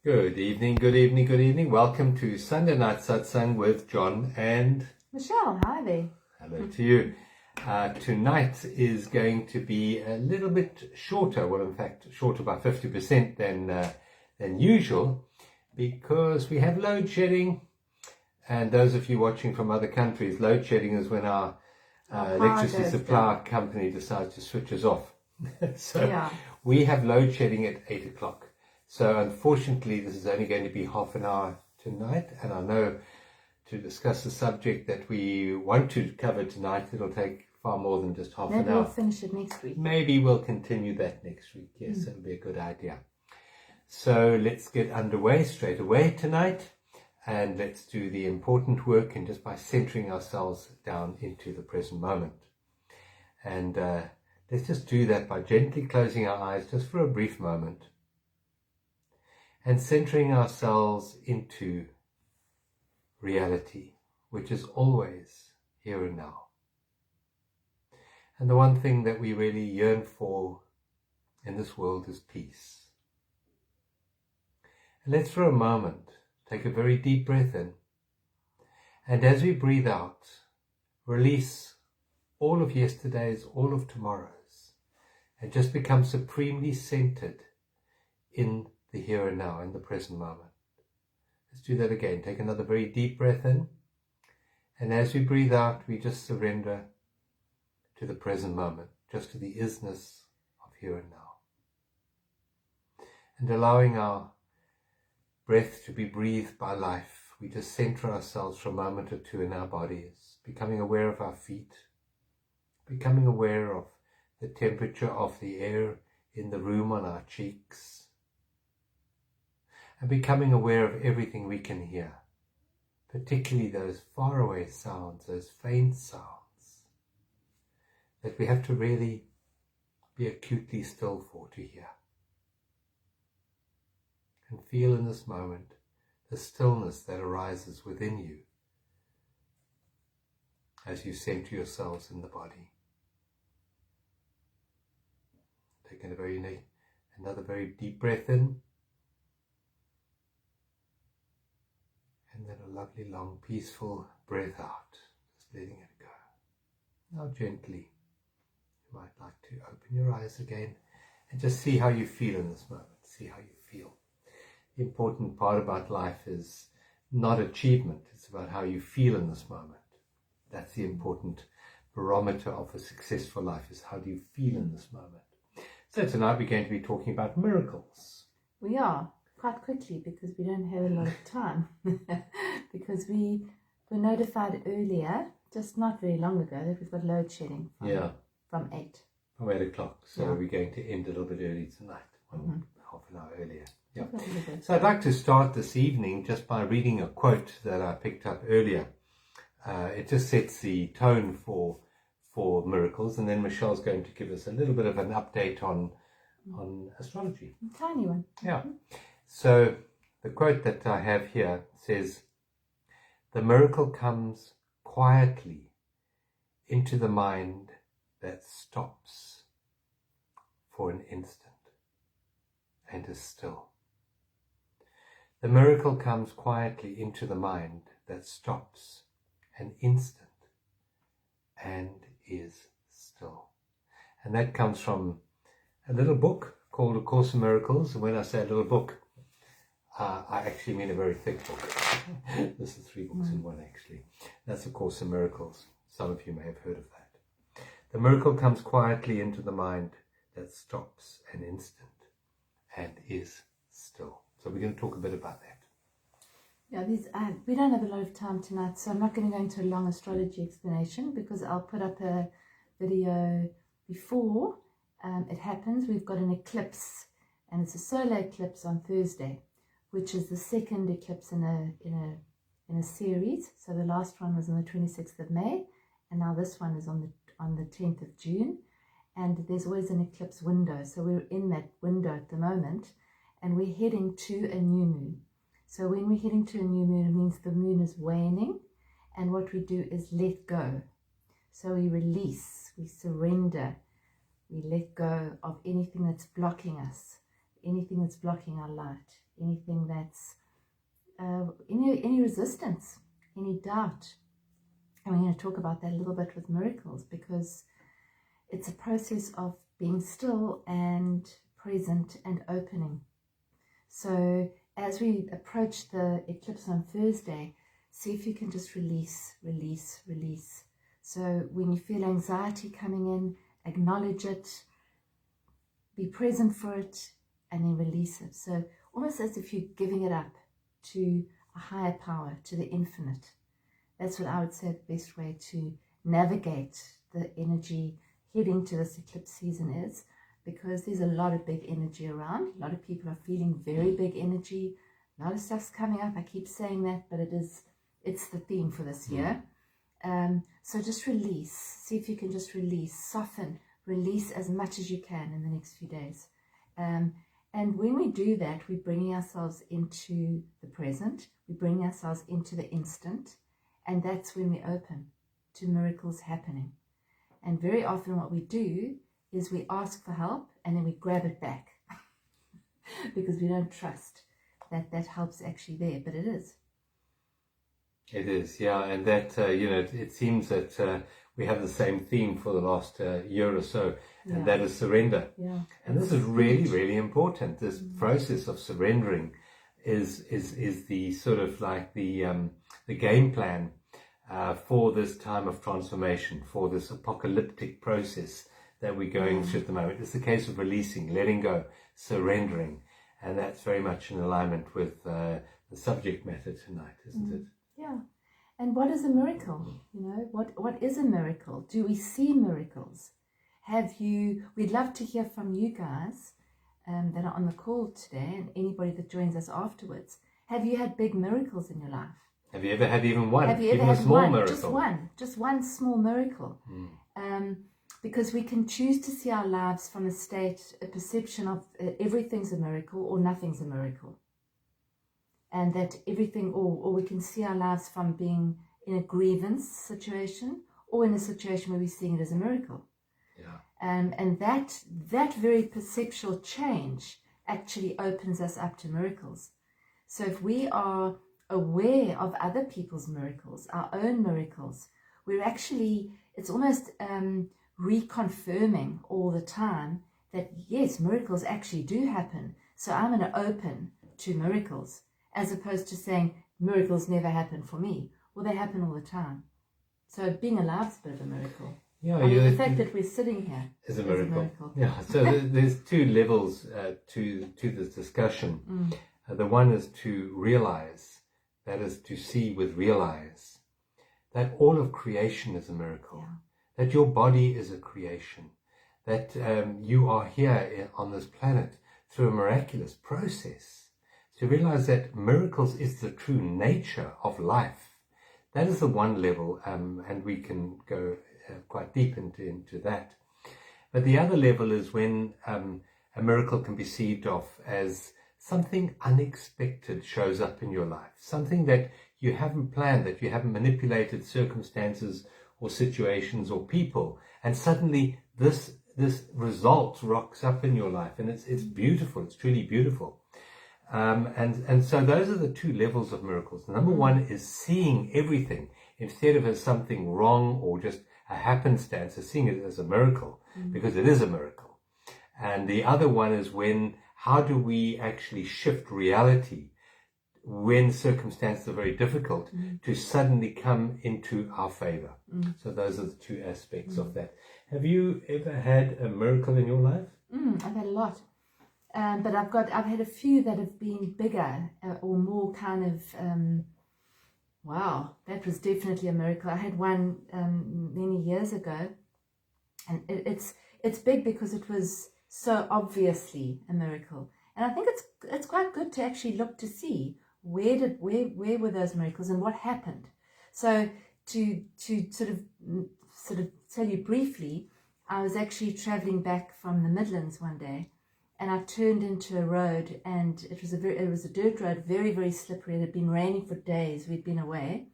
Good evening, good evening, good evening. Welcome to Sunday Night Satsang with John and Michelle. Hi there. hello to you. Tonight is going to be a little bit shorter, well in fact shorter by 50% than usual, because we have load shedding. And those of you watching from other countries, load shedding is when our electricity supply company decides to switch us off. So we have load shedding at 8 o'clock. So unfortunately, this is only going to be half an hour tonight. And I know to discuss the subject that we want to cover tonight, it'll take far more than just half an hour. Maybe we'll finish it next week. Maybe we'll continue that next week. Yes, that'll be a good idea. So let's get underway straight away tonight. And let's do the important work, and just by centering ourselves down into the present moment. And let's just do that by gently closing our eyes just for a brief moment and centering ourselves into reality, which is always here and now. And the one thing that we really yearn for in this world is peace. And let's for a moment take a very deep breath in, and as we breathe out, release all of yesterday's, all of tomorrow's, and just become supremely centered in the here and now, in the present moment. Let's do that again. Take another very deep breath in, and as we breathe out, we just surrender to the present moment, just to the isness of here and now. And allowing our breath to be breathed by life, we just center ourselves for a moment or two in our bodies, becoming aware of our feet, becoming aware of the temperature of the air in the room on our cheeks, and becoming aware of everything we can hear, particularly those faraway sounds, those faint sounds that we have to really be acutely still for to hear. And feel in this moment the stillness that arises within you as you center yourselves in the body. Taking another very deep breath in, and then a lovely, long, peaceful breath out, just letting it go. Now gently, you might like to open your eyes again and just see how you feel in this moment. See how you feel. The important part about life is not achievement, it's about how you feel in this moment. That's the important barometer of a successful life, is how do you feel in this moment. So tonight we're going to be talking about miracles. We are, quite quickly, because we don't have a lot of time. Because we were notified earlier, just not very long ago, that we've got load shedding from 8. From 8 o'clock. So we're going to end a little bit early tonight, half an hour earlier. Yeah. So I'd like to start this evening just by reading a quote that I picked up earlier. It just sets the tone for miracles, and then Michelle's going to give us a little bit of an update on astrology. A tiny one. Yeah. So the quote that I have here says, "The miracle comes quietly into the mind that stops for an instant and is still." The miracle comes quietly into the mind that stops an instant and is still. And that comes from a little book called A Course in Miracles. And when I say a little book, I actually mean a very thick book. This is 3 books in one, actually. That's A Course in Miracles. Some of you may have heard of that. The miracle comes quietly into the mind that stops an instant and is still. So we're going to talk a bit about that. Yeah, we don't have a lot of time tonight, so I'm not going to go into a long astrology explanation, because I'll put up a video before it happens. We've got an eclipse, and it's a solar eclipse on Thursday, which is the second eclipse in a series. So the last one was on the 26th of May, and now this one is on the 10th of June. And there's always an eclipse window, so we're in that window at the moment, and we're heading to a new moon. So when we're heading to a new moon, it means the moon is waning, and what we do is let go. So we release, we surrender, we let go of anything that's blocking us anything that's blocking our light, anything that's any resistance, any doubt. And we're going to talk about that a little bit with miracles, because it's a process of being still and present and opening. So as we approach the eclipse on Thursday, see if you can just release. So when you feel anxiety coming in, acknowledge it, be present for it, and then release it. So almost as if you're giving it up to a higher power, to the infinite. That's what I would say the best way to navigate the energy heading to this eclipse season is, because there's a lot of big energy around. A lot of people are feeling very big energy. A lot of stuff's coming up. I keep saying that, but it's the theme for this year. So just release. See if you can just release, soften, release as much as you can in the next few days. And when we do that, we're bringing ourselves into the present. We're bringing ourselves into the instant. And that's when we open to miracles happening. And very often what we do is we ask for help and then we grab it back because we don't trust that that help's actually there, but it is. It is, yeah. And that, it seems that we have the same theme for the last year or so, and that is surrender. Yeah. And this is really, really important. This process of surrendering is the sort of like the game plan for this time of transformation, for this apocalyptic process that we're going through at the moment. It's a case of releasing, letting go, surrendering, and that's very much in alignment with the subject matter tonight, isn't it? Yeah. And what is a miracle? What is a miracle? Do we see miracles? We'd love to hear from you guys that are on the call today, and anybody that joins us afterwards. Have you had big miracles in your life? Have you ever had even one? Have you ever had a small one? miracle? Just one small miracle. Because we can choose to see our lives from a perception of everything's a miracle or nothing's a miracle. And that everything, or we can see our lives from being in a grievance situation or in a situation where we're seeing it as a miracle. Yeah. And that very perceptual change actually opens us up to miracles. So if we are aware of other people's miracles, our own miracles, it's almost reconfirming all the time that yes, miracles actually do happen. So I'm going to open to miracles, as opposed to saying miracles never happen for me. Well, they happen all the time. So being alive is a bit of a miracle. Yeah, the fact that we're sitting here is a miracle. Yeah. So there's two levels to this discussion. The one is to realize, that is to see with realize, that all of creation is a miracle. Yeah. That your body is a creation. That you are here on this planet through a miraculous process. To realize that miracles is the true nature of life. That is the one level, and we can go quite deep into that. But the other level is when a miracle can be perceived of as something unexpected shows up in your life, something that you haven't planned, that you haven't manipulated circumstances or situations or people, and suddenly this result rocks up in your life, and it's beautiful. It's truly beautiful. And so those are the two levels of miracles. Number one is seeing everything instead of as something wrong or just a happenstance, is seeing it as a miracle, because it is a miracle. And the other one is how do we actually shift reality when circumstances are very difficult to suddenly come into our favor. So those are the two aspects of that. Have you ever had a miracle in your life? I've had a lot. But I've had a few that have been bigger or more kind of, wow, that was definitely a miracle. I had one many years ago, and it's big because it was so obviously a miracle. And I think it's quite good to actually look to see where were those miracles and what happened. So to sort of tell you briefly, I was actually traveling back from the Midlands one day, and I turned into a road, and it was a dirt road, very, very slippery. It had been raining for days. We'd been away,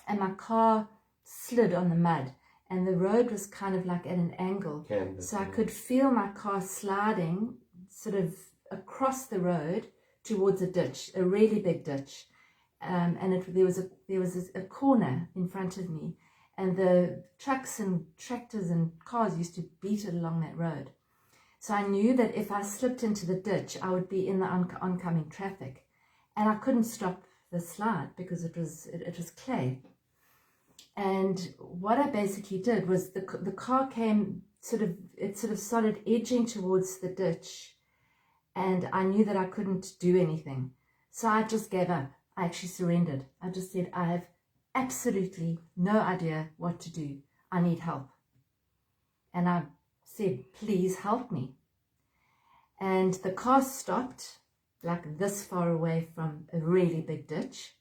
and my car slid on the mud, and the road was kind of like at an angle. So I could feel my car sliding sort of across the road towards a ditch, a really big ditch. And there was a corner in front of me, and the trucks and tractors and cars used to beat it along that road. So I knew that if I slipped into the ditch, I would be in the oncoming traffic, and I couldn't stop the slide because it was clay. And what I basically did was the car came sort of started edging towards the ditch, and I knew that I couldn't do anything. So I just gave up. I actually surrendered. I just said, I have absolutely no idea what to do. I need help. And I said, please help me. And the car stopped like this far away from a really big ditch,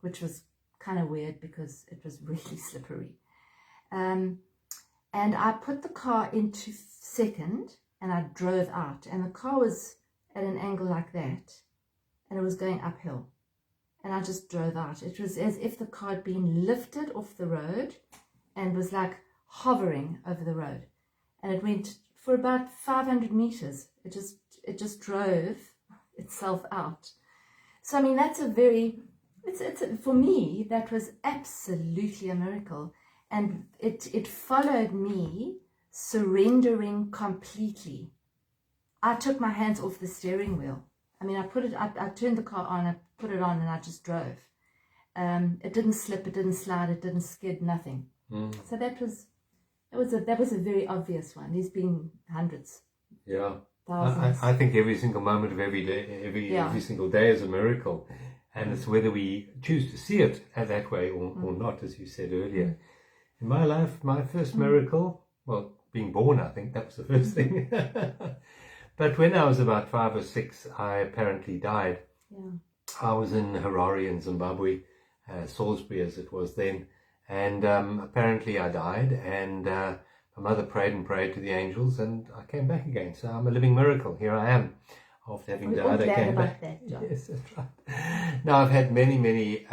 which was kind of weird because it was really slippery. And I put the car into second and I drove out, and the car was at an angle like that and it was going uphill, and I just drove out. It was as if the car had been lifted off the road and was like hovering over the road, and it went for about 500 meters. It just drove itself out. So I mean, that's for me, that was absolutely a miracle. And it followed me surrendering completely. I took my hands off the steering wheel. I mean, I turned the car on, I put it on, and I just drove. It didn't slip, it didn't slide, it didn't skid, nothing. So that was a very obvious one. There's been hundreds. Yeah. Thousands. I think every single moment of every day, every single day is a miracle. And it's whether we choose to see it that way or not, as you said earlier. In my life, my first miracle, well, being born, I think that was the first thing. But when I was about 5 or 6, I apparently died. Yeah. I was in Harare in Zimbabwe, Salisbury as it was then. And apparently I died, and my mother prayed and prayed to the angels, and I came back again. So I'm a living miracle. Here I am. After having died, I came back. Yes, that's right. Now, I've had many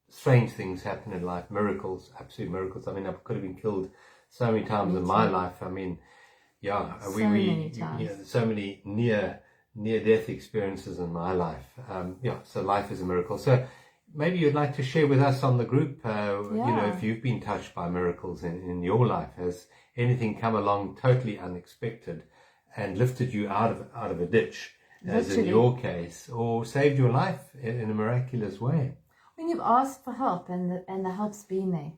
strange things happen in life, miracles, absolute miracles. I mean, I could have been killed so many times in my life. I mean, yeah, so many near-death experiences in my life. So life is a miracle. So maybe you'd like to share with us on the group, if you've been touched by miracles in your life. Has anything come along totally unexpected and lifted you out of a ditch, as in your case, or saved your life in a miraculous way? When you've asked for help and the help's been there,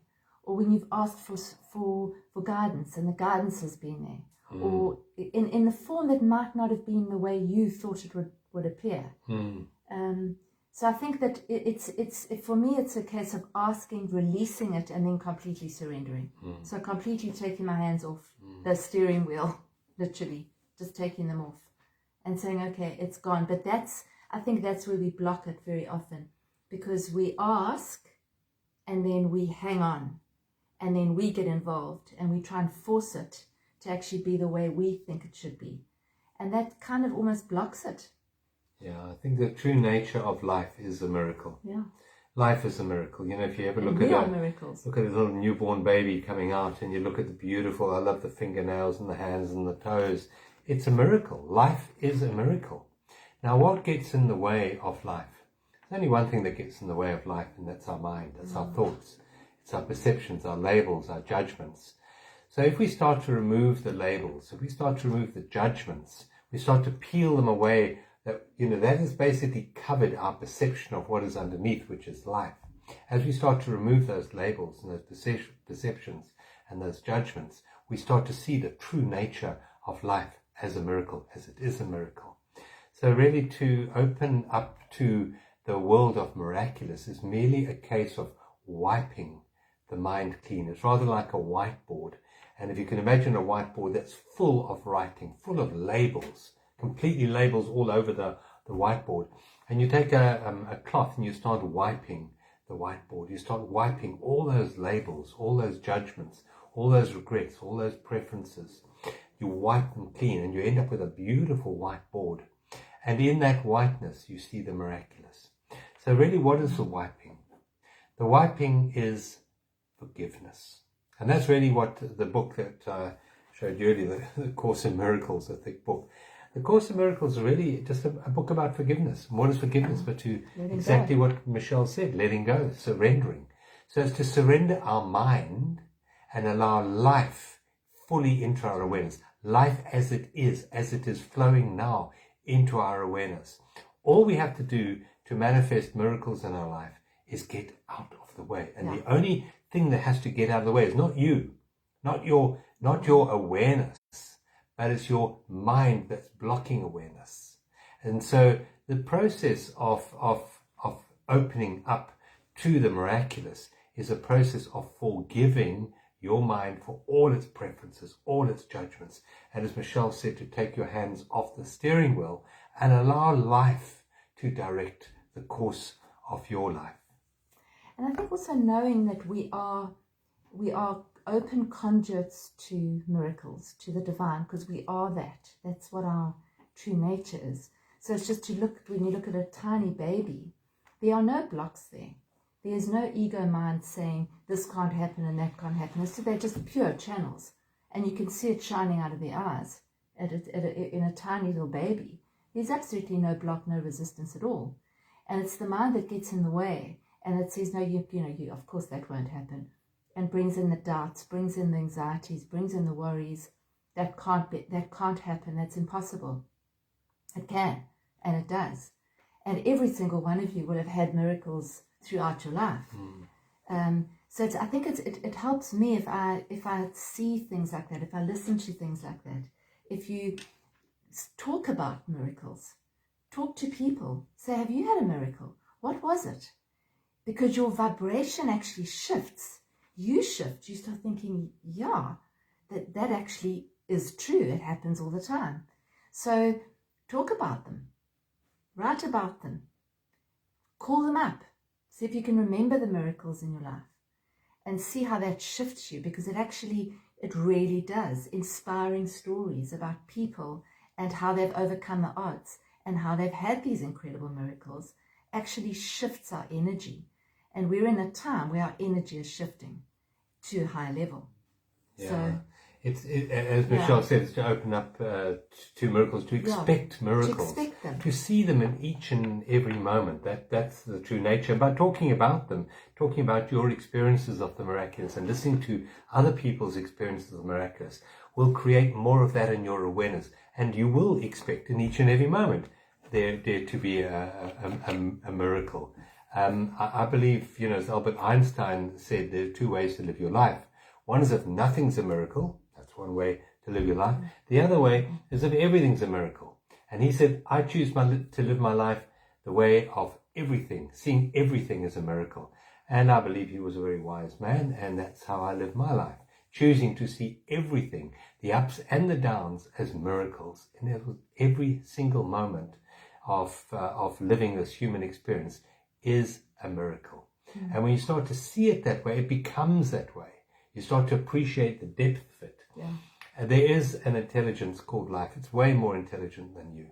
or when you've asked for guidance and the guidance has been there, or in the form that might not have been the way you thought it would appear. So I think that for me, it's a case of asking, releasing it, and then completely surrendering. So completely taking my hands off the steering wheel, literally just taking them off and saying, okay, it's gone. But I think that's where we block it very often, because we ask and then we hang on and then we get involved and we try and force it to actually be the way we think it should be. And that kind of almost blocks it. Yeah, I think the true nature of life is a miracle. Yeah. Life is a miracle. You know, if you ever look at a little newborn baby coming out, and you look at the beautiful, I love the fingernails and the hands and the toes. It's a miracle. Life is a miracle. Now, what gets in the way of life? There's only one thing that gets in the way of life, and that's our mind. That's our thoughts. It's our perceptions, our labels, our judgments. So if we start to remove the labels, if we start to remove the judgments, we start to peel them away, that has basically covered our perception of what is underneath, which is life. As we start to remove those labels and those perceptions and those judgments, we start to see the true nature of life as a miracle, as it is a miracle. So really, to open up to the world of miraculous is merely a case of wiping the mind clean. It's rather like a whiteboard. And if you can imagine a whiteboard that's full of writing, full of labels, completely labels all over the whiteboard, and you take a cloth and you start wiping the whiteboard. You start wiping all those labels, all those judgments, all those regrets, all those preferences. You wipe them clean and you end up with a beautiful whiteboard. And in that whiteness, you see the miraculous. So really, what is the wiping? The wiping is forgiveness. And that's really what the book that I showed you earlier, the Course in Miracles, a thick book, The Course in Miracles is really just a book about forgiveness. And what is forgiveness but to Letting exactly go. what Michelle said, letting go, surrendering. So it's to surrender our mind and allow life fully into our awareness. Life as it is flowing now into our awareness. All we have to do to manifest miracles in our life is get out of the way. And the only thing that has to get out of the way is not you, not your awareness, but it's your mind that's blocking awareness. And so the process of opening up to the miraculous is a process of forgiving your mind for all its preferences, all its judgments. And as Michelle said, to take your hands off the steering wheel and allow life to direct the course of your life. And I think also knowing that we are open conduits to miracles, to the divine, because we are that. That's what our true nature is. So it's just to look, when you look at a tiny baby, there are no blocks there. There is no ego mind saying this can't happen and that can't happen. So they're just pure channels. And you can see it shining out of their eyes in a tiny little baby. There's absolutely no block, no resistance at all. And it's the mind that gets in the way. And it says, no, you of course that won't happen. And brings in the doubts, brings in the anxieties, brings in the worries. That can't happen. That's impossible. It can, and it does. And every single one of you will have had miracles throughout your life. So I think it helps me if I see things like that, if I listen to things like that. If you talk about miracles, talk to people, say, have you had a miracle? What was it? Because your vibration actually shifts. You shift, you start thinking, yeah, that actually is true. It happens all the time. So talk about them, write about them, call them up, see if you can remember the miracles in your life and see how that shifts you, because it really does. Inspiring stories about people and how they've overcome the odds and how they've had these incredible miracles actually shifts our energy. And we're in a time where our energy is shifting to a higher level. Yeah. So It's as Michelle said, it's to open up to miracles, to expect miracles, to expect them, to see them in each and every moment. That's the true nature. By talking about them, talking about your experiences of the miraculous and listening to other people's experiences of the miraculous will create more of that in your awareness. And you will expect in each and every moment there to be a miracle. I believe, as Albert Einstein said, there are two ways to live your life. One is if nothing's a miracle. That's one way to live your life. The other way is if everything's a miracle. And he said, I choose to live my life the way of everything, seeing everything as a miracle. And I believe he was a very wise man, and that's how I live my life, choosing to see everything, the ups and the downs, as miracles. And every single moment of living this human experience is a miracle. And when you start to see it that way, it becomes that way. You start to appreciate the depth of it. Yeah. And there is an intelligence called life. It's way more intelligent than you.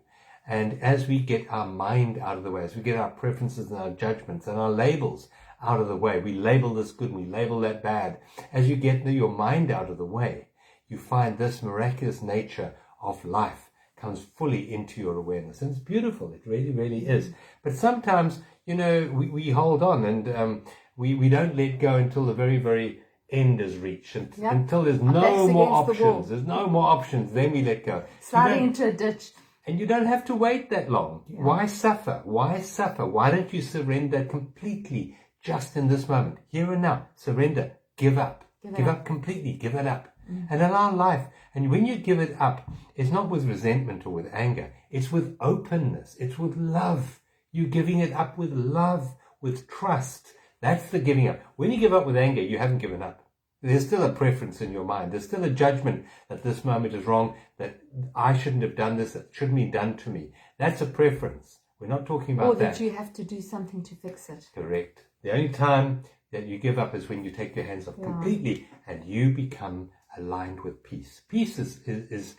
And as we get our mind out of the way, as we get our preferences and our judgments and our labels out of the way, we label this good and we label that bad. As you get your mind out of the way, you find this miraculous nature of life comes fully into your awareness. And it's beautiful. It really, really is. But sometimes, we hold on and we don't let go until the very, very end is reached. Until there's no more options. There's no more options. Then we let go. Sliding into a ditch. And you don't have to wait that long. Yeah. Why suffer? Why suffer? Why don't you surrender completely just in this moment? Here and now. Surrender. Give up. Give up completely. Give it up. And allow life. And when you give it up, it's not with resentment or with anger. It's with openness. It's with love. You're giving it up with love, with trust. That's the giving up. When you give up with anger, you haven't given up. There's still a preference in your mind. There's still a judgment that this moment is wrong, that I shouldn't have done this, that shouldn't be done to me. That's a preference. We're not talking about that. Or that you have to do something to fix it. Correct. The only time that you give up is when you take your hands off completely and you become aligned with peace. Peace is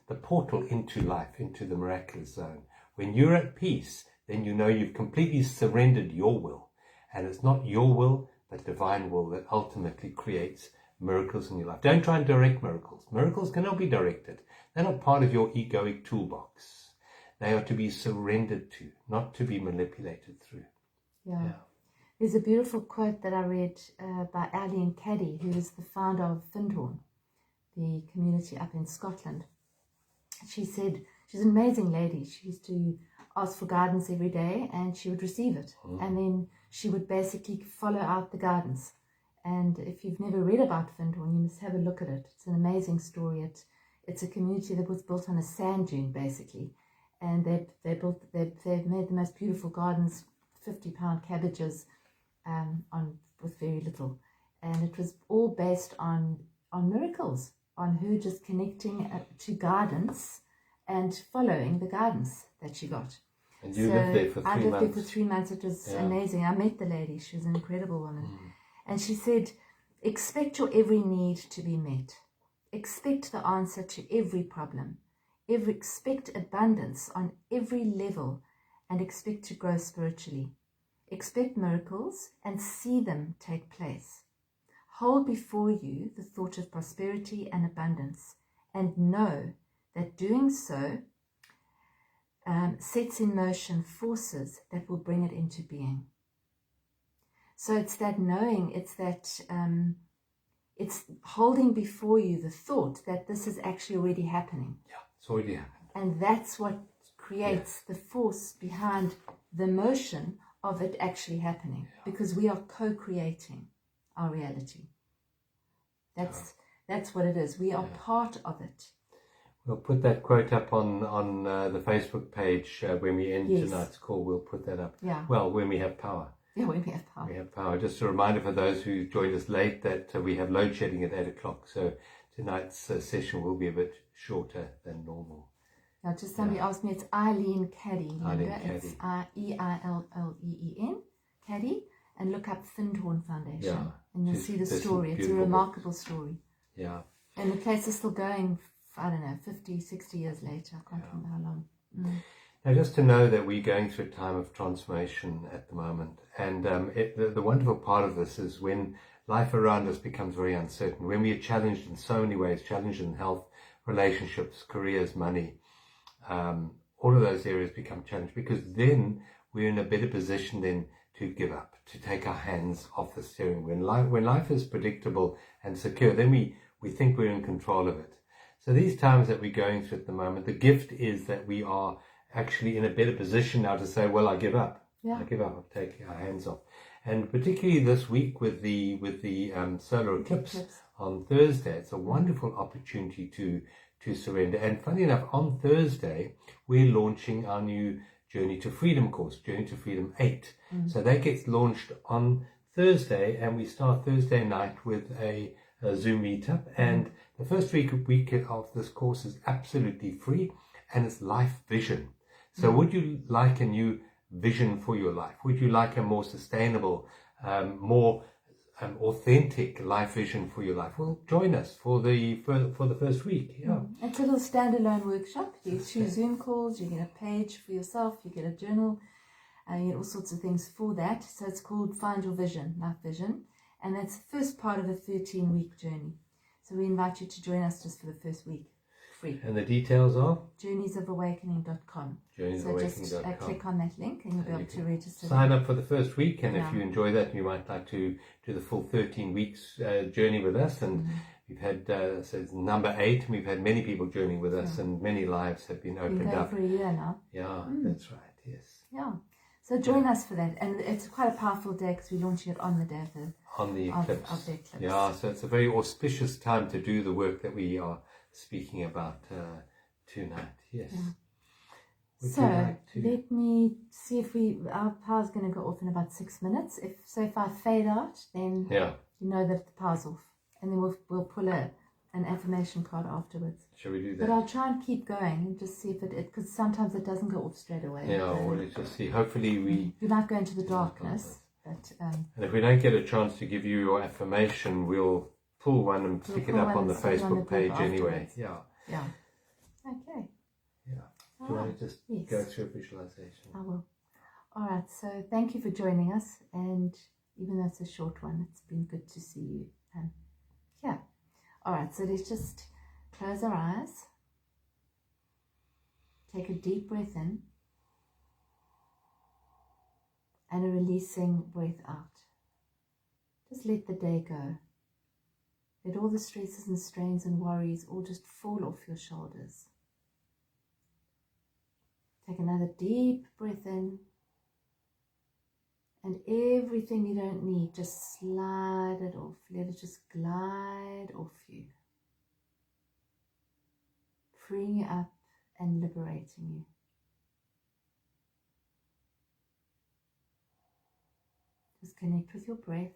the portal into life, into the miraculous zone. When you're at peace, then you know you've completely surrendered your will. And it's not your will, but divine will that ultimately creates miracles in your life. Don't try and direct miracles. Miracles cannot be directed. They're not part of your egoic toolbox. They are to be surrendered to, not to be manipulated through. Yeah. There's a beautiful quote that I read by Eileen Caddy, who is the founder of Findhorn, the community up in Scotland. She said, she's an amazing lady. She used to ask for guidance every day and she would receive it. And then she would basically follow out the guidance. And if you've never read about Findhorn, you must have a look at it. It's an amazing story. It's a community that was built on a sand dune, basically. And they've made the most beautiful gardens, 50-pound cabbages, with very little. And it was all based on miracles, on her just connecting to guidance and following the guidance that she got. And you lived there for 3 months. I lived there for 3 months. It was amazing. I met the lady. She was an incredible woman. And she said, expect your every need to be met. Expect the answer to every problem. Expect abundance on every level and expect to grow spiritually. Expect miracles and see them take place. Hold before you the thought of prosperity and abundance and know that doing so sets in motion forces that will bring it into being. So it's that knowing, it's that it's holding before you the thought that this is actually already happening. Yeah, it's already happened. And that's what creates the force behind the motion of it actually happening, because we are co-creating our reality. That's what it is. We are part of it. We'll put that quote up on the Facebook page when we end tonight's call. We'll put that up. Yeah. Well, when we have power. Yeah, when we have power. We have power. Just a reminder for those who joined us late that we have load shedding at 8 o'clock. So tonight's session will be a bit shorter than normal. Now, just somebody asked me, it's Eileen Caddy. Eileen Caddy. It's Eileen, Caddy, and look up Findhorn Foundation. Yeah. And you'll see the story. It's a remarkable story. Yeah. And the place is still going, I don't know, 50, 60 years later. I can't remember how long. Now, just to know that we're going through a time of transformation at the moment. And the wonderful part of this is when life around us becomes very uncertain, when we are challenged in so many ways, challenged in health, relationships, careers, money, all of those areas become challenged, because then we're in a better position then to give up, to take our hands off the steering wheel. When life is predictable and secure, then we think we're in control of it. So these times that we're going through at the moment, the gift is that we are actually in a better position now to say, well, I give up. Yeah. I give up. I'll take our hands off. And particularly this week with the solar eclipse on Thursday, it's a wonderful opportunity to surrender. And funny enough, on Thursday, we're launching our new Journey to Freedom course, Journey to Freedom 8. So that gets launched on Thursday, and we start Thursday night with a Zoom meetup. And the first week of this course is absolutely free, and it's life vision. So would you like a new vision for your life? Would you like a more sustainable, more authentic life vision for your life? Well, join us for the first week. Yeah, it's a little standalone workshop. You get 2 Zoom calls, you get a page for yourself, you get a journal, you get all sorts of things for that. So it's called Find Your Vision, Life Vision, and that's the first part of a 13-week journey. So we invite you to join us just for the first week, free. And the details are journeysofawakening.com. journeysofawakening.com. So just click on that link and you'll be able to register. Sign up for the first week, and if you enjoy that, you might like to do the full 13 weeks journey with us. And we've had, so it's number 8, and we've had many people joining with us, and many lives have been opened up. For a year now. Yeah, that's right, yes. Yeah. So join us for that. And it's quite a powerful day because we're launching it on the day of the eclipse. Of the eclipse. Yeah, so it's a very auspicious time to do the work that we are speaking about tonight. Yes. Yeah. So let me see if our power's going to go off in about 6 minutes. If I fade out, then you know that the power's off, and then we'll pull an affirmation card afterwards. Shall we do that? But I'll try and keep going and just see if it because sometimes it doesn't go off straight away. Yeah, well, let's just see. Hopefully we might go into the darkness. But, and if we don't get a chance to give you your affirmation, we'll pull one and stick it up on the Facebook page anyway. Yeah. Yeah. Okay. Yeah. Do you want to just go through a visualization? I will. All right. So thank you for joining us. And even though it's a short one, it's been good to see you here. Alright, so let's just close our eyes. Take a deep breath in and a releasing breath out. Just let the day go. Let all the stresses and strains and worries all just fall off your shoulders. Take another deep breath in, and everything you don't need, just slide it off. Let it just glide off you, freeing you up and liberating you. Just connect with your breath.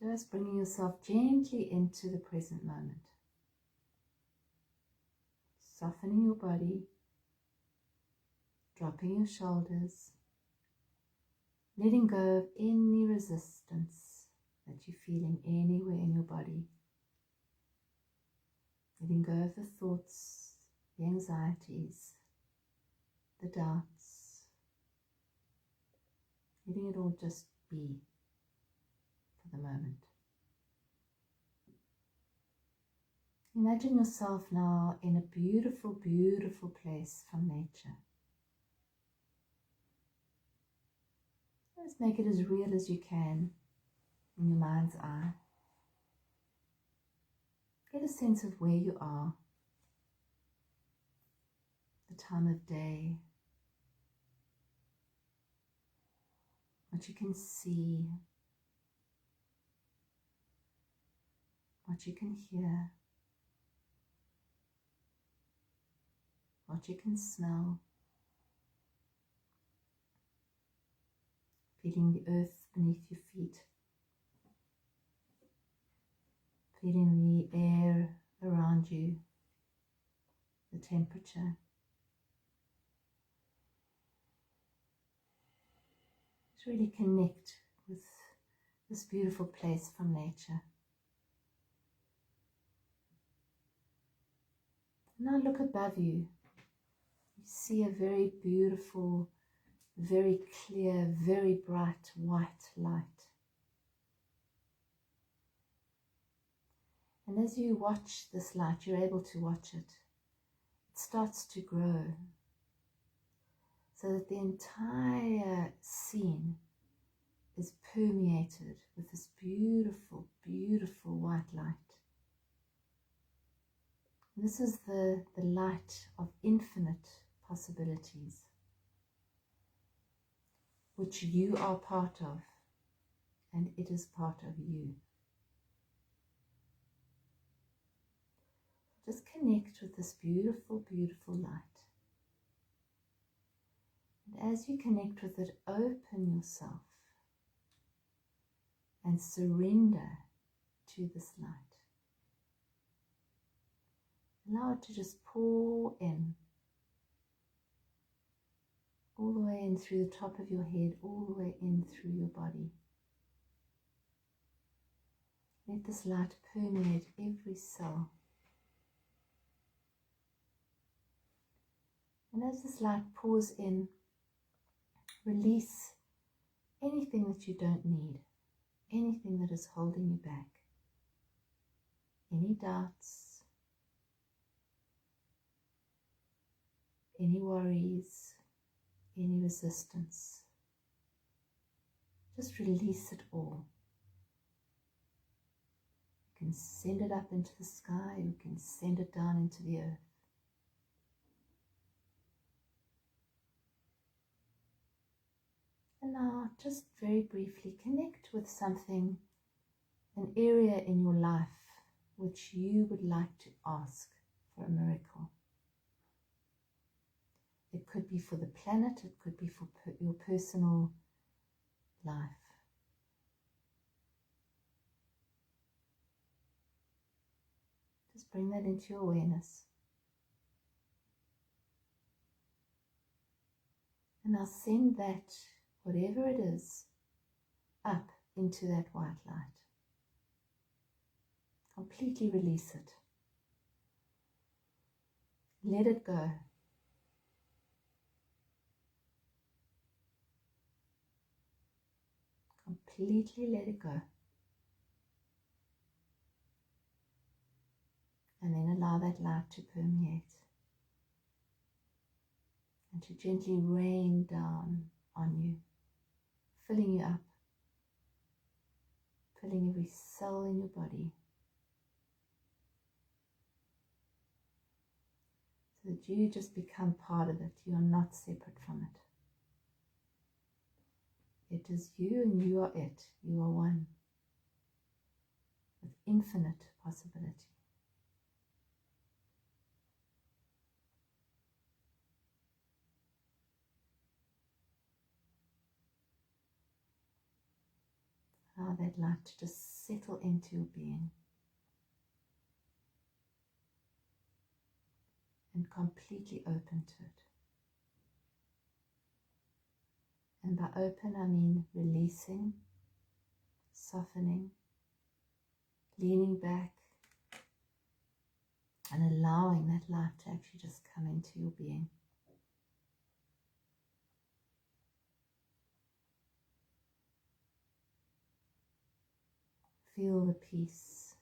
Just bringing yourself gently into the present moment. Softening your body, dropping your shoulders, letting go of any resistance that you're feeling anywhere in your body. Letting go of the thoughts, the anxieties, the doubts. Letting it all just be for the moment. Imagine yourself now in a beautiful, beautiful place from nature. Let's make it as real as you can in your mind's eye. Get a sense of where you are, the time of day, what you can see, what you can hear, what you can smell, feeling the earth beneath your feet, feeling the air around you, the temperature. Just really connect with this beautiful place from nature. Now look above you. You see a very beautiful, very clear, very bright white light. And as you watch this light, you're able to watch it. It starts to grow so that the entire scene is permeated with this beautiful, beautiful white light. This is the light of infinite possibilities, which you are part of, and it is part of you. Just connect with this beautiful, beautiful light. And as you connect with it, open yourself and surrender to this light. Allow it to just pour in, all the way in through the top of your head, all the way in through your body. Let this light permeate every cell. And as this light pours in, release anything that you don't need, anything that is holding you back, any doubts, any worries, any resistance. Just release it all. You can send it up into the sky, you can send it down into the earth. And now, just very briefly, connect with something, an area in your life which you would like to ask for a miracle. It could be for the planet, it could be for your personal life. Just bring that into your awareness. And now send that, whatever it is, up into that white light. Completely release it. Let it go. completely let it go. And then allow that light to permeate and to gently rain down on you, filling you up, filling every cell in your body, so that you just become part of it. You are not separate from it. It is you and you are it. You are one with infinite possibility. Allow that light to just settle into your being and completely open to it. And by open, I mean releasing, softening, leaning back, and allowing that light to actually just come into your being. Feel the peace.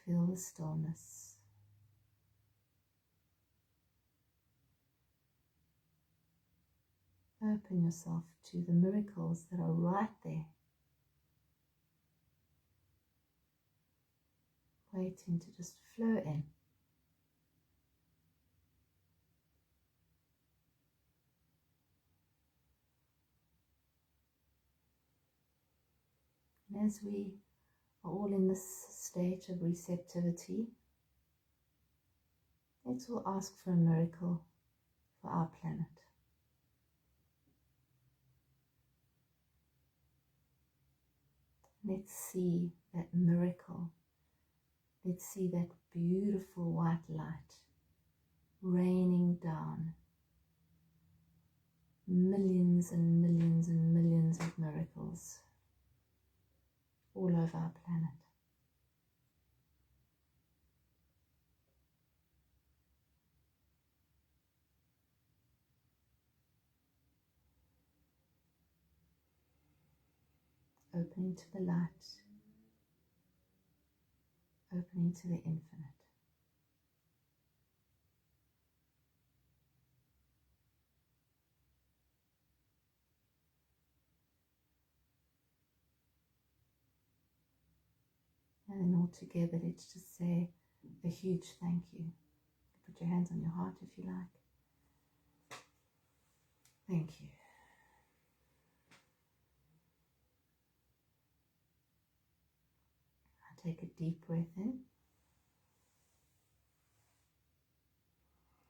Feel the stillness. Open yourself to the miracles that are right there, waiting to just flow in. And as we are all in this state of receptivity, let's all ask for a miracle for our planet. Let's see that miracle. Let's see that beautiful white light raining down. Millions and millions and millions of miracles all over our planet. Opening to the light, opening to the infinite. And then all together, let's just say a huge thank you. Put your hands on your heart if you like. Thank you. Take a deep breath in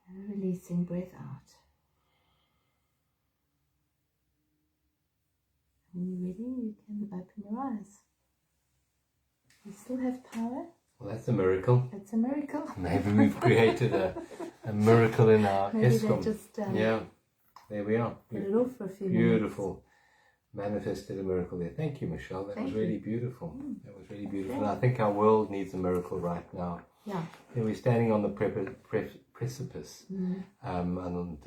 and releasing breath out. When you're ready, you can open your eyes. We still have power. Well, that's a miracle. It's a miracle. Maybe we've created a miracle in our ESCOM. Yeah, there we are. Put it off for a few Beautiful. Manifested a miracle there. Thank you, Michelle. That was really beautiful. That was really beautiful. And I think our world needs a miracle right now. Yeah. We're standing on the precipice, and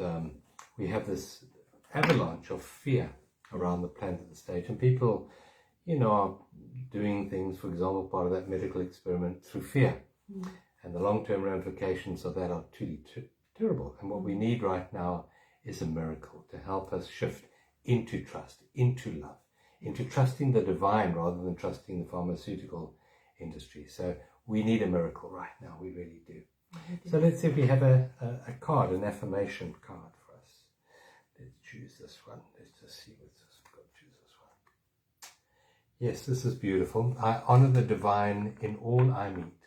we have this avalanche of fear around the planet at the stage, and people, are doing things. For example, part of that medical experiment through fear, and the long-term ramifications of that are truly terrible. And what we need right now is a miracle to help us shift into trust, into love, into trusting the divine rather than trusting the pharmaceutical industry. So we need a miracle right now. We really do. So let's see if we have a card, an affirmation card for us. Let's choose this one. Let's just see what's this. We've got to choose this one. Yes, this is beautiful. I honor the divine in all I meet.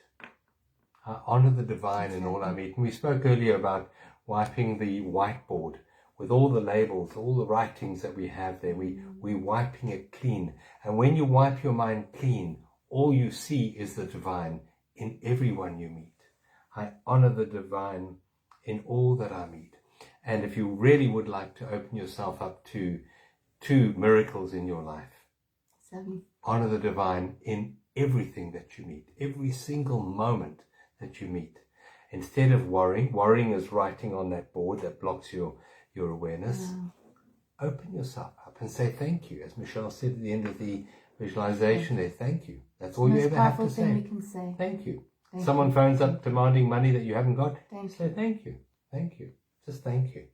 I honor the divine in all I meet. And we spoke earlier about wiping the whiteboard with all the labels, all the writings that we have there. We're wiping it clean. And when you wipe your mind clean, all you see is the divine in everyone you meet. I honor the divine in all that I meet. And if you really would like to open yourself up to miracles in your life, honor the divine in everything that you meet, every single moment that you meet. Instead of worrying is writing on that board that blocks your your awareness, open yourself up and say thank you. As Michelle said at the end of the visualization there, thank you. That's all you ever have to say. We can say. Thank you. Thank Someone you. phones up demanding money that you haven't got. Say thank you. Thank you. Just thank you.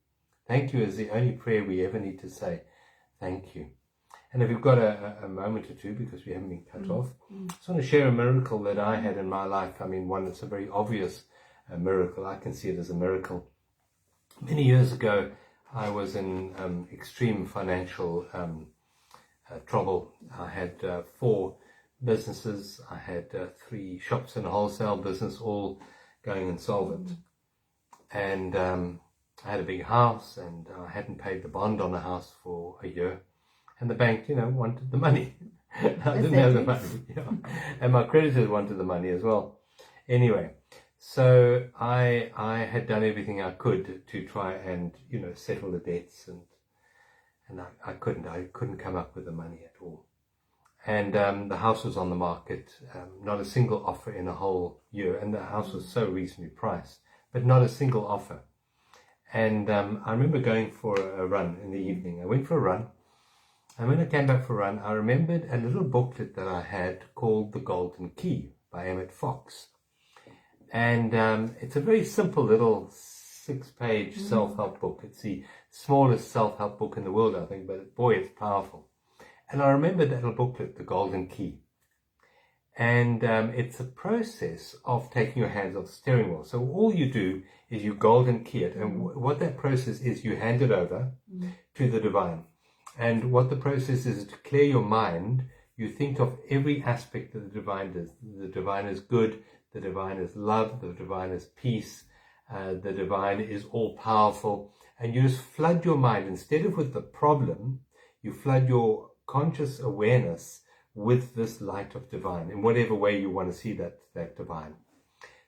Thank you is the only prayer we ever need to say. Thank you. And if you've got a moment or two, because we haven't been cut off, I just want to share a miracle that I had in my life. I mean, one that's a very obvious miracle. I can see it as a miracle. Many years ago, I was in extreme financial trouble. I had 4 businesses. I had 3 shops and a wholesale business, all going insolvent. And I had a big house, and I hadn't paid the bond on the house for a year. And the bank, wanted the money. I didn't have the money. And my creditors wanted the money as well. Anyway, so I had done everything I could to try and, settle the debts. And I couldn't come up with the money at all. And the house was on the market, not a single offer in a whole year. And the house was so reasonably priced, but not a single offer. And I remember going for a run in the evening. I went for a run. And when I came back for a run, I remembered a little booklet that I had called The Golden Key by Emmett Fox. And it's a very simple little 6-page self-help book. It's the smallest self-help book in the world, I think, but boy, it's powerful. And I remember that little booklet, The Golden Key. And it's a process of taking your hands off the steering wheel. So all you do is you golden key it. And what that process is, you hand it over to the divine. And what the process is to clear your mind. You think of every aspect that the divine does. The divine is good. The divine is love. The divine is peace. The divine is all powerful. And you just flood your mind. Instead of with the problem, you flood your conscious awareness with this light of divine in whatever way you want to see that divine.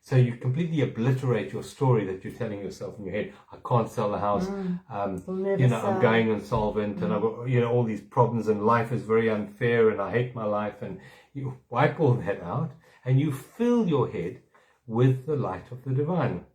So you completely obliterate your story that you're telling yourself in your head. I can't sell the house. I'm going insolvent, and I've got all these problems, and life is very unfair, and I hate my life. And you wipe all that out, and you fill your head with the light of the divine.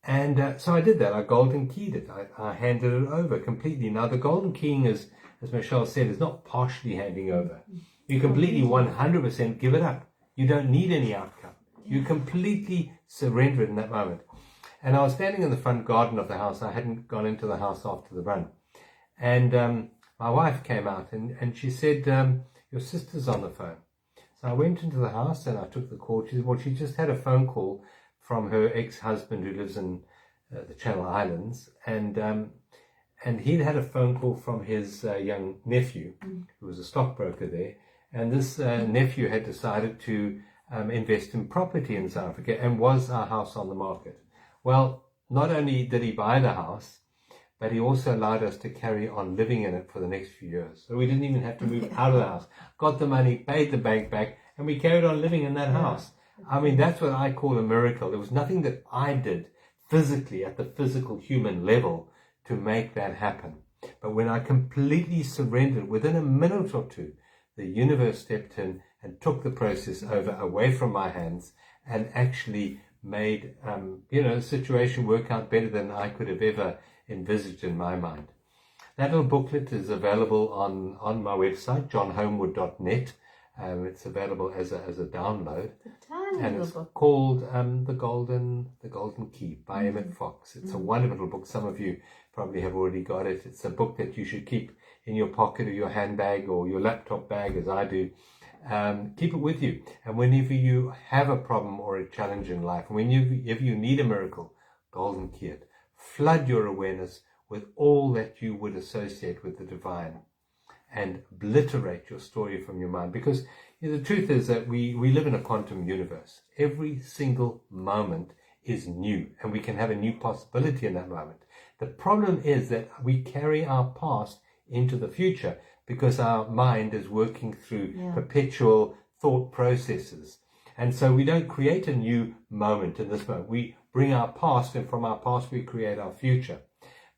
And so I did that. I golden keyed it. I handed it over completely. Now the golden keying is, as Michelle said, is not partially handing over. You completely 100% give it up. You don't need any outcome. You completely surrender it in that moment. And I was standing in the front garden of the house. I hadn't gone into the house after the run. And my wife came out and she said, your sister's on the phone. So I went into the house and I took the call. She said, well, she just had a phone call from her ex-husband who lives in the Channel Islands. And he'd had a phone call from his young nephew, who was a stockbroker there. And this nephew had decided to invest in property in South Africa, and was our house on the market. Well, not only did he buy the house, but he also allowed us to carry on living in it for the next few years. So we didn't even have to move out of the house. Got the money, paid the bank back, and we carried on living in that house. I mean, that's what I call a miracle. There was nothing that I did physically at the physical human level to make that happen. But when I completely surrendered, within a minute or two, the universe stepped in and took the process over away from my hands and actually made, the situation work out better than I could have ever envisaged in my mind. That little booklet is available on my website, johnhomewood.net. It's available as a download. And it's called The Golden Key by Emmett Fox. It's a wonderful little book. Some of you probably have already got it. It's a book that you should keep in your pocket or your handbag or your laptop bag, as I do. Keep it with you. And whenever you have a problem or a challenge in life, if you need a miracle, golden key it. Flood your awareness with all that you would associate with the divine and obliterate your story from your mind. Because the truth is that we live in a quantum universe. Every single moment is new, and we can have a new possibility in that moment. The problem is that we carry our past into the future because our mind is working through perpetual thought processes. And so we don't create a new moment in this moment. We bring our past, and from our past we create our future.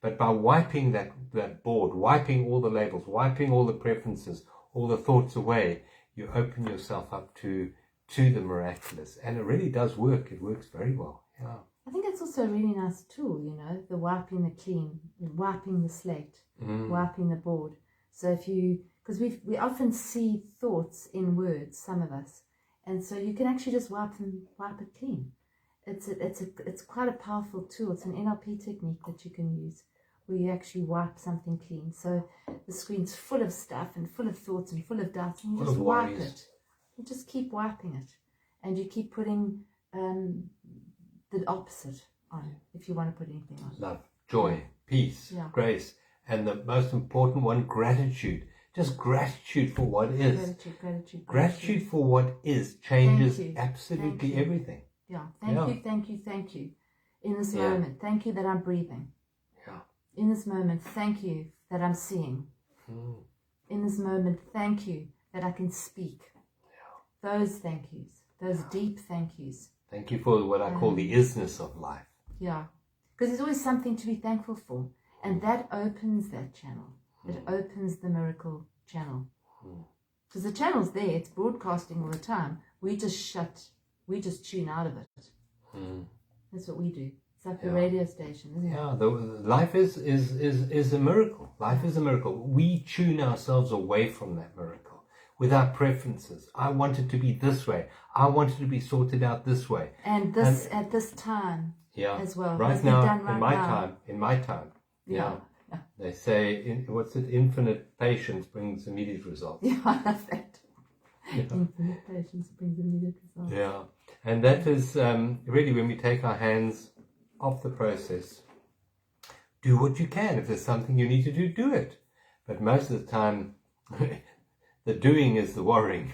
But by wiping that board, wiping all the labels, wiping all the preferences, all the thoughts away, you open yourself up to the miraculous. And it really does work. It works very well. Yeah. I think it's also a really nice tool, you know, the wiping the clean, wiping the slate, wiping the board. So if you, because we often see thoughts in words, some of us, and so you can actually just wipe it clean. It's quite a powerful tool. It's an NLP technique that you can use where you actually wipe something clean. So the screen's full of stuff and full of thoughts and full of doubts, and you just wipe it. You just keep wiping it, and you keep putting the opposite on, if you want to put anything on. Love, joy, peace, grace, and the most important one, gratitude. Just gratitude for what is. Gratitude for what is changes absolutely everything. Yeah. Thank you. In this moment, thank you that I'm breathing. Yeah. In this moment, thank you that I'm seeing. In this moment, thank you that I can speak. Yeah. Those thank yous, those deep thank yous. Thank you for what I call the isness of life. Yeah. Because there's always something to be thankful for. And that opens that channel. It opens the miracle channel. Because the channel's there, it's broadcasting all the time. We just tune out of it. That's what we do. It's like the radio station, isn't it? Yeah, life is a miracle. Life is a miracle. We tune ourselves away from that miracle with our preferences. I want it to be this way. I want it to be sorted out this way. And this at this time as well. Right now, in my time. Yeah. They say, infinite patience brings immediate results. Yeah, I love that. Infinite patience brings immediate results. Yeah. And that is really when we take our hands off the process, do what you can. If there's something you need to do, do it. But most of the time, the doing is the worrying.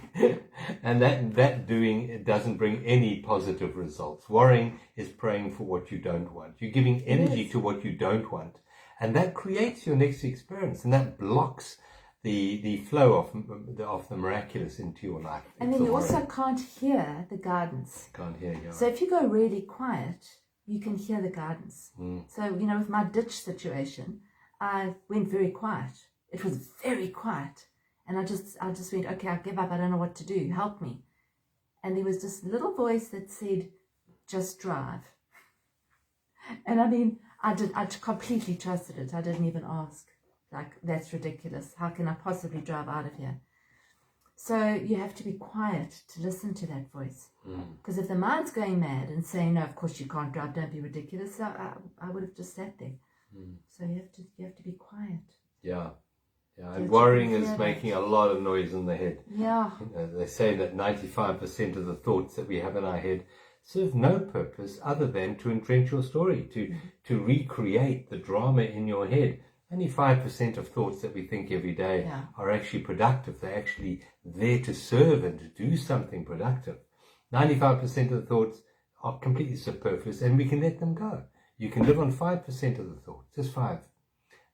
And that doing, it doesn't bring any positive results. Worrying is praying for what you don't want. You're giving energy to what you don't want. And that creates your next experience. And that blocks the flow of the miraculous into your life. And then you also can't hear the guidance. Can't hear you. So if you go really quiet, you can hear the guidance. So, you know, with my ditch situation, I went very quiet. It was very quiet. And I just went, okay, I give up. I don't know what to do. Help me. And there was this little voice that said, just drive. And I mean, I completely trusted it. I didn't even ask. Like, that's ridiculous. How can I possibly drive out of here? So you have to be quiet to listen to that voice. Because if the mind's going mad and saying, no, of course you can't drive, don't be ridiculous, I would have just sat there. So you have to be quiet. Yeah. Yeah, and worrying is making a lot of noise in the head. Yeah. You know, they say that 95% of the thoughts that we have in our head serve no purpose other than to entrench your story, to recreate the drama in your head. Only 5% of thoughts that we think every day are actually productive. They're actually there to serve and to do something productive. 95% of the thoughts are completely superfluous, and we can let them go. You can live on 5% of the thoughts, just 5.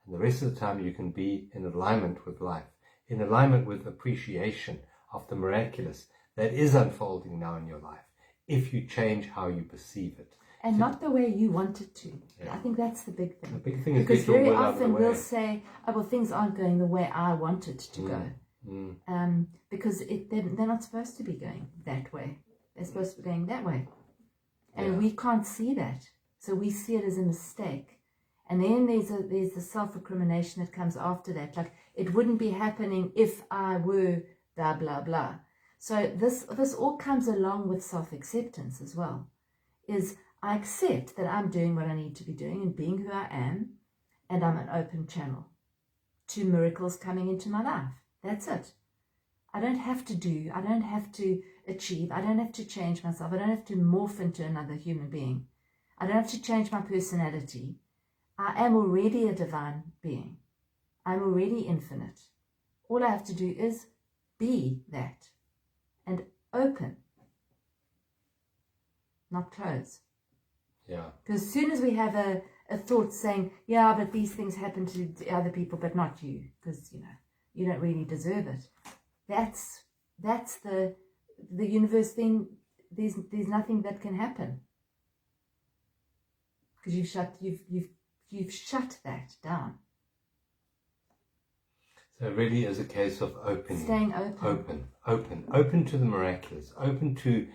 And the rest of the time you can be in alignment with life, in alignment with appreciation of the miraculous that is unfolding now in your life, if you change how you perceive it. And not the way you want it to. I think that's the big thing. The big thing is because very often we'll say, oh, well, things aren't going the way I want it to go. Because they're not supposed to be going that way. They're supposed to be going that way. And we can't see that. So we see it as a mistake. And then there's the self-recrimination that comes after that. Like, it wouldn't be happening if I were blah, blah, blah. So this all comes along with self-acceptance as well. Is I accept that I'm doing what I need to be doing and being who I am, and I'm an open channel to miracles coming into my life. That's it. I don't have to do, I don't have to achieve, I don't have to change myself, I don't have to morph into another human being. I don't have to change my personality. I am already a divine being. I'm already infinite. All I have to do is be that and open, not close. Yeah. Because as soon as we have a thought saying, yeah, but these things happen to other people, but not you, because, you know, you don't really deserve it. That's the universe. Then there's nothing that can happen because you've shut that down. So it really is a case of opening. Staying open. Open to the miraculous. Open to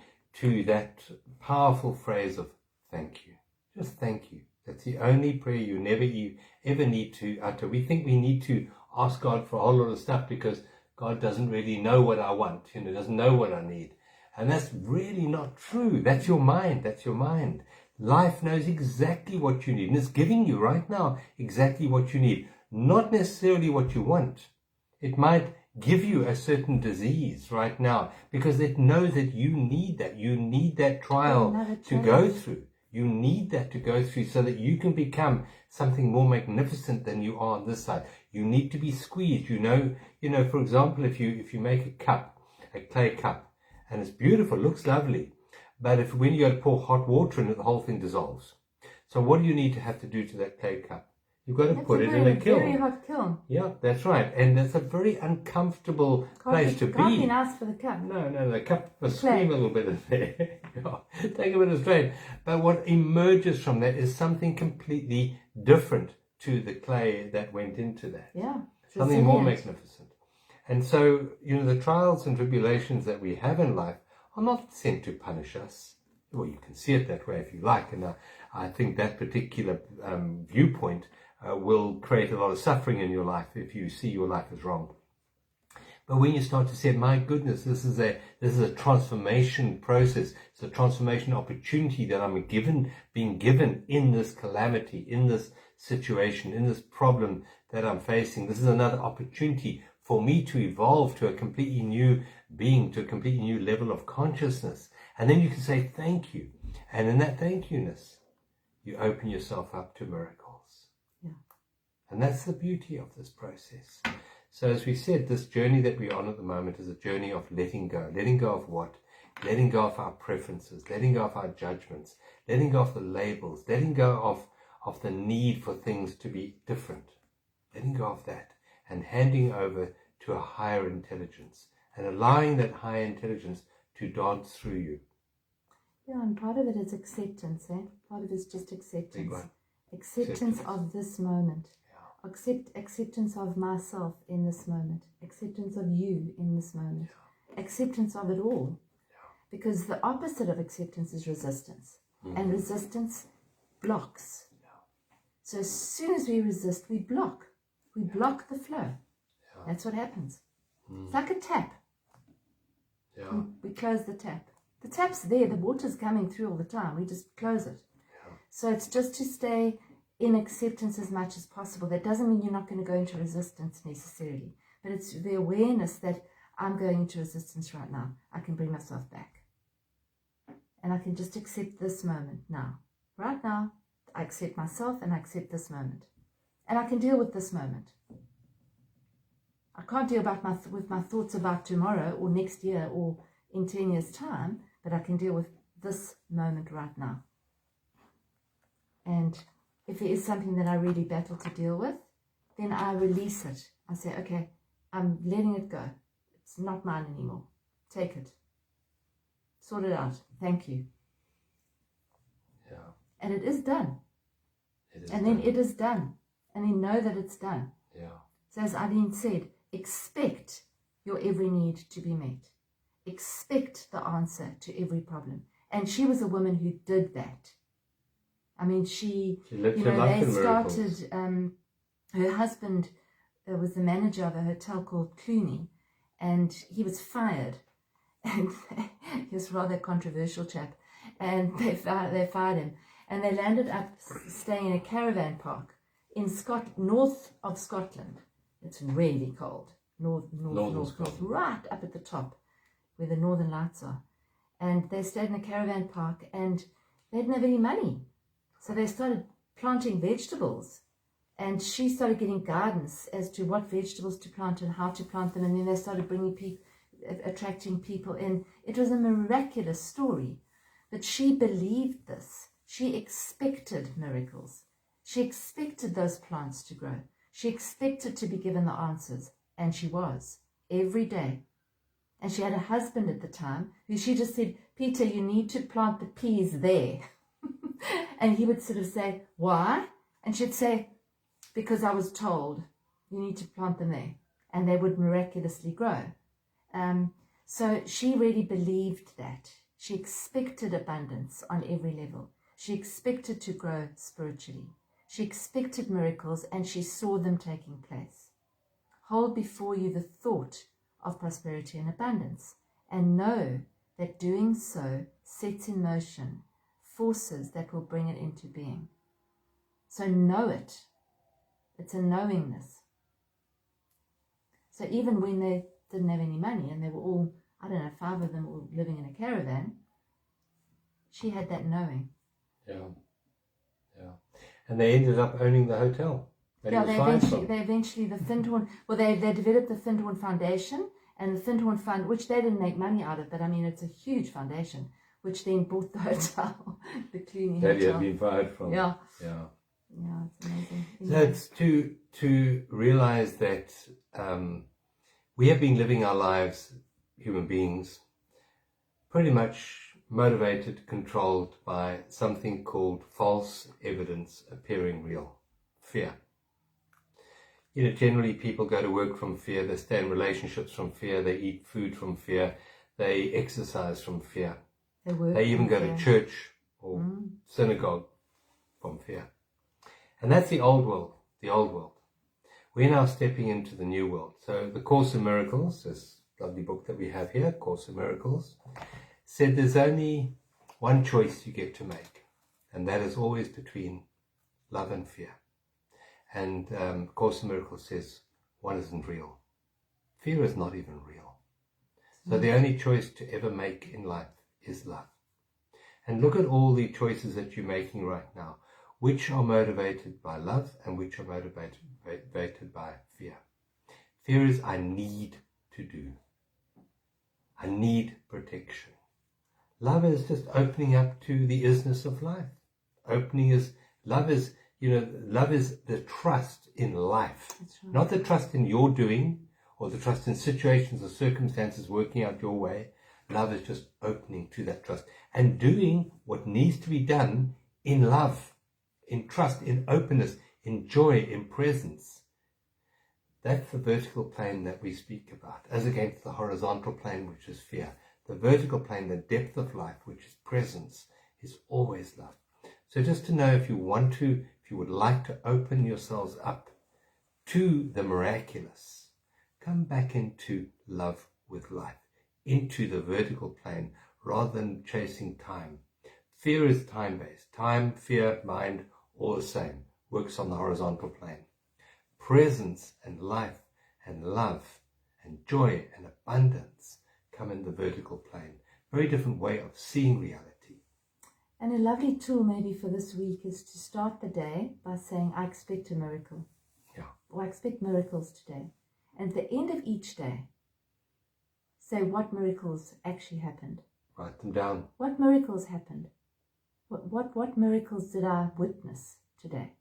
that powerful phrase of thank you. Just thank you. That's the only prayer you ever need to utter. We think we need to ask God for a whole lot of stuff because God doesn't really know what I want, doesn't know what I need. And that's really not true. That's your mind. That's your mind. Life knows exactly what you need, and it's giving you right now exactly what you need, not necessarily what you want. It might give you a certain disease right now because it knows that you need that. You need that trial to go through. You need that to go through so that you can become something more magnificent than you are on this side. You need to be squeezed. For example, if you make a cup, a clay cup, and it's beautiful, looks lovely, but when you go to pour hot water in it, the whole thing dissolves. So what do you need to have to do to that clay cup? You've got to put it in a kiln. Very hot kiln. Yeah, that's right. And that's a very uncomfortable place to be. Can't be nice for the cup. No, the cup must scream a little bit in there. Take a bit of strain. But what emerges from that is something completely different to the clay that went into that. Yeah. Something more magnificent. And so, the trials and tribulations that we have in life are not sent to punish us. Well, you can see it that way if you like. And I think that particular viewpoint will create a lot of suffering in your life if you see your life as wrong. But when you start to say, my goodness, this is a transformation process. It's a transformation opportunity that I'm being given in this calamity, in this situation, in this problem that I'm facing. This is another opportunity for me to evolve to a completely new being, to a completely new level of consciousness. And then you can say thank you. And in that thank you-ness, you open yourself up to miracles. Yeah. And that's the beauty of this process. So as we said, this journey that we're on at the moment is a journey of letting go. Letting go of what? Letting go of our preferences, letting go of our judgments, letting go of the labels, letting go of the need for things to be different. Letting go of that and handing over to a higher intelligence and allowing that higher intelligence to dance through you. Yeah, and part of it is acceptance, eh? Part of it is just acceptance. Acceptance of this moment. Yeah. Acceptance of myself in this moment. Acceptance of you in this moment. Yeah. Acceptance of it all. Yeah. Because the opposite of acceptance is resistance. Mm-hmm. And resistance blocks. Yeah. So as soon as we resist, we block. We block the flow. Yeah. That's what happens. Mm. It's like a tap. Yeah. We close the tap. The tap's there, the water's coming through all the time. We just close it. Yeah. So it's just to stay in acceptance as much as possible. That doesn't mean you're not going to go into resistance necessarily. But it's the awareness that I'm going into resistance right now. I can bring myself back. And I can just accept this moment now. Right now, I accept myself and I accept this moment. And I can deal with this moment. I can't deal with my thoughts about tomorrow or next year or in 10 years' time, but I can deal with this moment right now. And if there is something that I really battle to deal with, then I release it. I say, okay, I'm letting it go. It's not mine anymore. Take it. Sort it out. Thank you. Yeah. And it is done. Then it is done. And then know that it's done. Yeah. So as Eileen said, expect your every need to be met. Expect the answer to every problem. And she was a woman who did that. I mean, she lived her life in miracles. They started, her husband was the manager of a hotel called Clooney, and he was fired. And he was a rather controversial chap. And they fired him. And they landed up staying in a caravan park in north of Scotland. It's really cold. North, right up at the top where the northern lights are. And they stayed in a caravan park and they didn't have any money. So they started planting vegetables. And she started getting guidance as to what vegetables to plant and how to plant them. And then they started attracting people in. It was a miraculous story. But she believed this. She expected miracles. She expected those plants to grow. She expected to be given the answers. And she was. Every day. And she had a husband at the time who she just said, Peter, you need to plant the peas there. And he would sort of say, why? And she'd say, because I was told you need to plant them there. And they would miraculously grow. So she really believed that. She expected abundance on every level. She expected to grow spiritually. She expected miracles and she saw them taking place. Hold before you the thought of prosperity and abundance and know that doing so sets in motion forces that will bring it into being. So know it. It's a knowingness. So even when they didn't have any money and they were all, 5 of them were living in a caravan, she had that knowing. Yeah. And they ended up owning the hotel. They eventually, the Findhorn, they developed the Findhorn Foundation, and the Findhorn Fund, which they didn't make money out of, but it's a huge foundation, which then bought the hotel, the Clooney that Hotel. you had been fired from. Yeah, it's amazing. So it's to realize that we have been living our lives, human beings, pretty much motivated, controlled by something called false evidence appearing real, fear. Generally people go to work from fear, they stay in relationships from fear, they eat food from fear, they exercise from fear. They even go to church or synagogue from fear. And that's the old world. We're now stepping into the new world. So the Course in Miracles, this lovely book that we have here, Course in Miracles, said there's only one choice you get to make, and that is always between love and fear. And Course in Miracles says one isn't real. Fear is not even real. So the only choice to ever make in life is love. And look at all the choices that you're making right now, which are motivated by love and which are motivated by fear. Fear is I need to do. I need protection. Love is just opening up to the isness of life. Love is the trust in life. Right. Not the trust in your doing or the trust in situations or circumstances working out your way. Love is just opening to that trust and doing what needs to be done in love, in trust, in openness, in joy, in presence. That's the vertical plane that we speak about, as against the horizontal plane, which is fear. The vertical plane, the depth of life, which is presence, is always love. So just to know, if you would like to open yourselves up to the miraculous, come back into love with life, into the vertical plane, rather than chasing time. Fear is time-based. Time, fear, mind, all the same. Works on the horizontal plane. Presence and life and love and joy and abundance come in the vertical plane. Very different way of seeing reality. And a lovely tool maybe for this week is to start the day by saying, I expect a miracle. Yeah. Or I expect miracles today. And at the end of each day, say what miracles actually happened. Write them down. What miracles happened? What miracles did I witness today?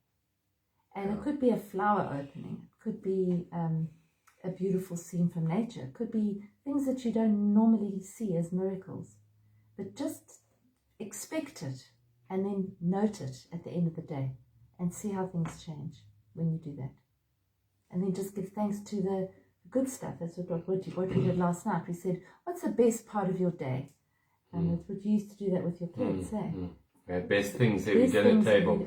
And it could be a flower opening. It could be a beautiful scene from nature. It could be things that you don't normally see as miracles. But just expect it and then note it at the end of the day and see how things change when you do that. And then just give thanks to the good stuff. That's what we did last night. We said, what's the best part of your day? And it's what you used to do that with your kids, We had best things every dinner table.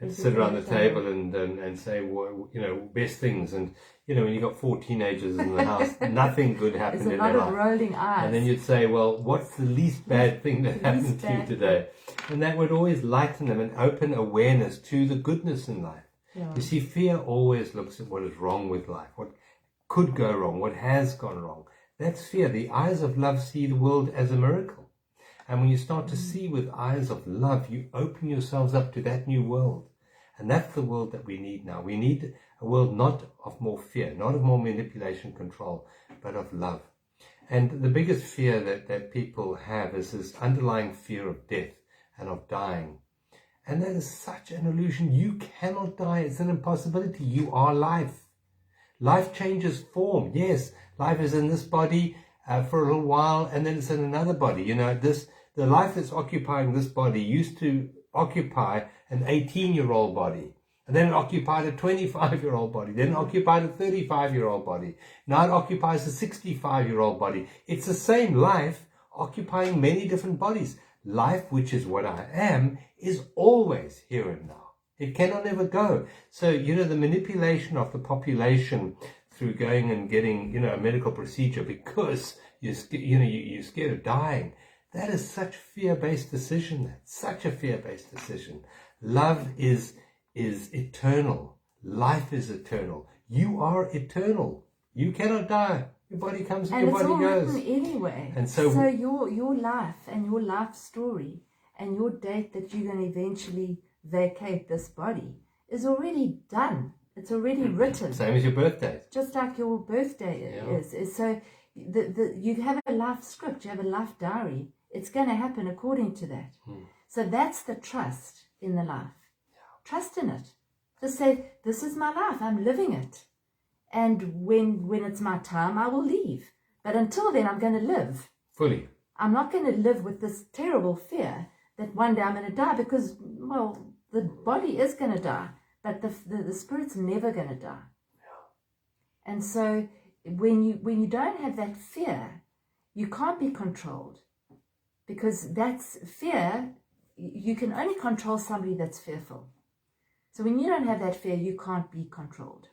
And sit around the table and say, well, best things. And, when you got 4 teenagers in the house, nothing good happened in their life. There's a lot of rolling eyes. And then you'd say, well, what's the least bad thing that happened to you today? And that would always lighten them and open awareness to the goodness in life. Yeah. You see, fear always looks at what is wrong with life, what could go wrong, what has gone wrong. That's fear. The eyes of love see the world as a miracle. And when you start to see with eyes of love, you open yourselves up to that new world. And that's the world that we need now. We need a world not of more fear, not of more manipulation, control, but of love. And the biggest fear that people have is this underlying fear of death and of dying. And that is such an illusion. You cannot die. It's an impossibility. You are life. Life changes form. Yes, life is in this body for a little while, and then it's in another body. The life that's occupying this body used to occupy an 18-year-old body, and then it occupied a 25-year-old body, then it occupied a 35-year-old body. Now it occupies a 65-year-old body. It's the same life occupying many different bodies. Life, which is what I am, is always here and now. It cannot ever go. So, the manipulation of the population through going and getting, a medical procedure because you're scared of dying, that is such fear-based decision. That's such a fear-based decision. Love is eternal. Life is eternal. You are eternal. You cannot die. Your body comes and your body goes. And it's all written anyway. And so your life and your life story and your date that you're going to eventually vacate this body is already done. It's already written. Same as your birthday. Just like your birthday is. So you have a life script. You have a life diary. It's going to happen according to that. So that's the trust in the life. Trust in it. Just say, this is my life. I'm living it. And when it's my time, I will leave. But until then, I'm going to live. Fully. I'm not going to live with this terrible fear that one day I'm going to die because, well, the body is going to die, but the spirit's never going to die. Yeah. And so when you don't have that fear, you can't be controlled because that's fear. You can only control somebody that's fearful. So when you don't have that fear, you can't be controlled.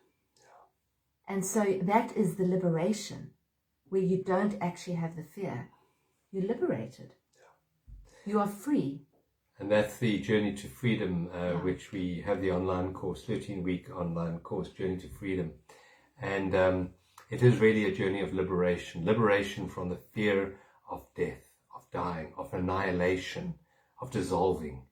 And so that is the liberation, where you don't actually have the fear. You're liberated. Yeah. You are free. And that's the Journey to Freedom, which we have the online course, 13-week online course, Journey to Freedom. And it is really a journey of liberation. Liberation from the fear of death, of dying, of annihilation, of dissolving.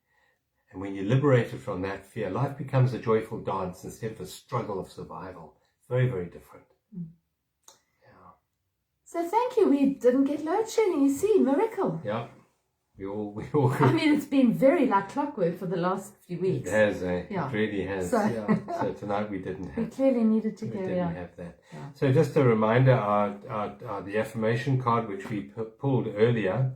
And when you're liberated from that fear, life becomes a joyful dance instead of a struggle of survival. Very, very different. Yeah. So thank you. We didn't get load shedding. You see, miracle. Yeah. We all. I mean, it's been very like clockwork for the last few weeks. It has, eh? Yeah. It really has. So tonight we didn't have. We clearly needed to carry on. We didn't have that. Yeah. So just a reminder, the affirmation card which we pulled earlier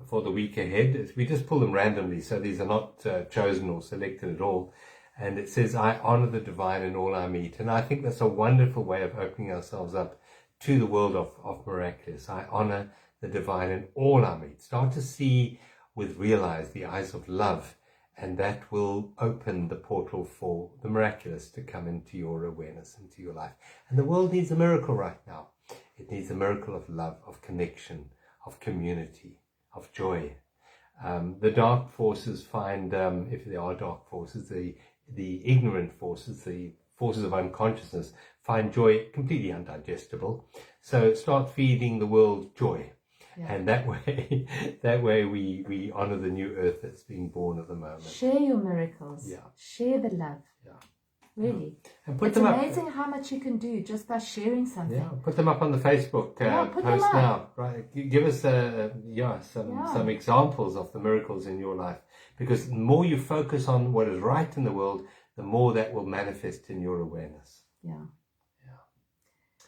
for the week ahead, we just pull them randomly. So these are not chosen or selected at all. And it says, I honor the divine in all I meet. And I think that's a wonderful way of opening ourselves up to the world of miraculous. I honor the divine in all I meet. Start to see with real eyes, the eyes of love, and that will open the portal for the miraculous to come into your awareness, into your life. And the world needs a miracle right now. It needs a miracle of love, of connection, of community, of joy. The dark forces find, if there are dark forces, the ignorant forces, the forces of unconsciousness, find joy completely undigestible. So start feeding the world joy. Yeah. And that way we honor the new earth that's being born at the moment. Share your miracles. Yeah. Share the love. Yeah. Really. And it's amazing how much you can do just by sharing something. Yeah. Put them up on the Facebook post now. Right. Give us some examples of the miracles in your life. Because the more you focus on what is right in the world, the more that will manifest in your awareness. Yeah.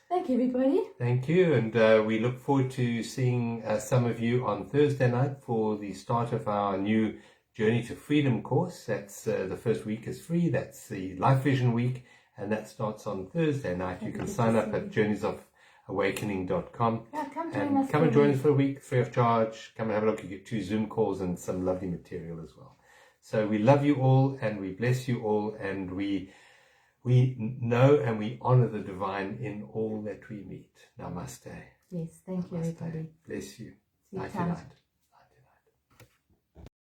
Thank you, everybody. Thank you. And we look forward to seeing some of you on Thursday night for the start of our new Journey to Freedom course. That's the first week is free. That's the Life Vision week. And that starts on Thursday night. You can sign up at journeysofawakening.com. Yeah, come and join us for a week, free of charge. Come and have a look. You get 2 Zoom calls and some lovely material as well. So we love you all and we bless you all, and we know and we honor the divine in all that we meet. Namaste. Yes, thank you, everybody. Bless you. See you Night.